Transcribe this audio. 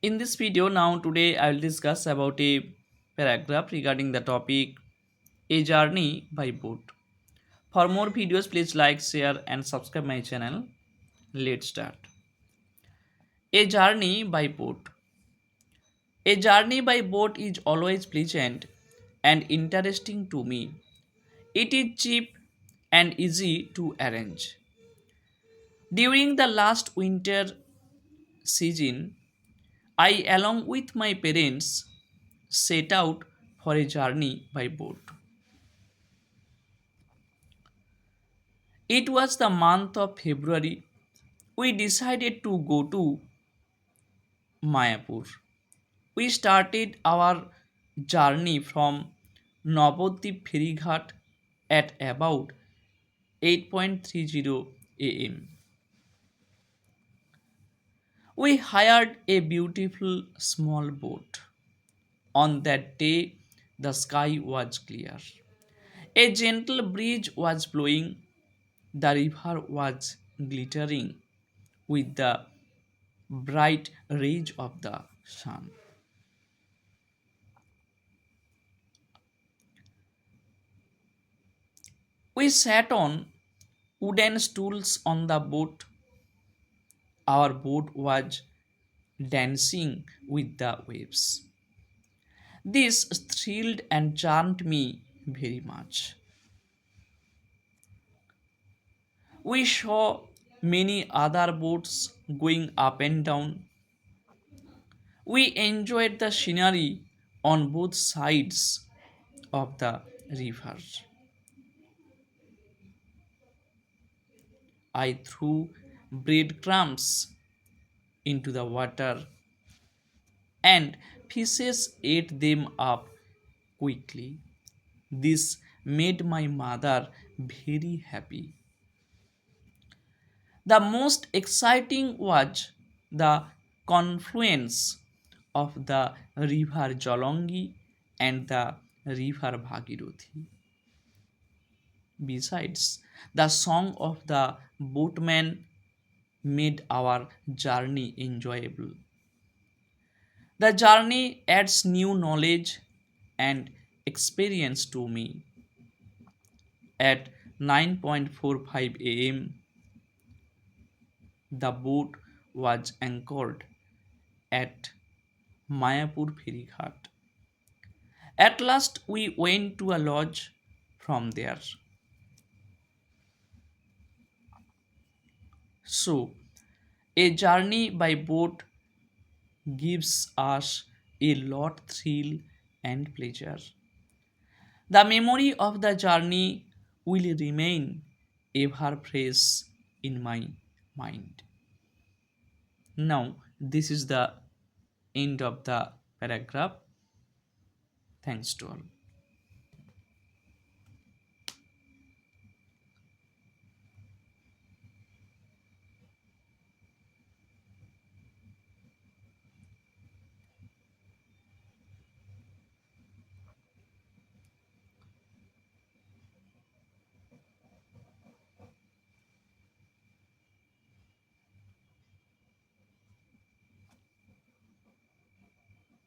In this video now today I will discuss about a paragraph regarding the topic A Journey by Boat. For more videos please like, share and subscribe my channel. Let's start. A Journey by Boat. A journey by boat is always pleasant and interesting to me. It is cheap and easy to arrange. During the last winter season, I, along with my parents, set out for a journey by boat. It was the month of February. We decided to go to Mayapur. We started our journey from Navadvip Ferryghat at about 8:30 am. We hired a beautiful small boat. On that day, the sky was clear. A gentle breeze was blowing. The river was glittering with the bright rays of the sun. We sat on wooden stools on the boat. Our boat was dancing with the waves. This thrilled and charmed me very much. We saw many other boats going up and down. We enjoyed the scenery on both sides of the river. I threw breadcrumbs into the water and fishes ate them up quickly. This made my mother very happy. The most exciting was the confluence of the river Jolongi and the river Bhagirathi. Besides, the song of the boatman made our journey enjoyable. The journey adds new knowledge and experience to me. At 9:45 am, the boat was anchored at Mayapur Ferryghat. At last, we went to a lodge from there. So, a journey by boat gives us a lot thrill and pleasure. The memory of the journey will remain ever fresh in my mind. Now, this is the end of the paragraph. Thanks to all.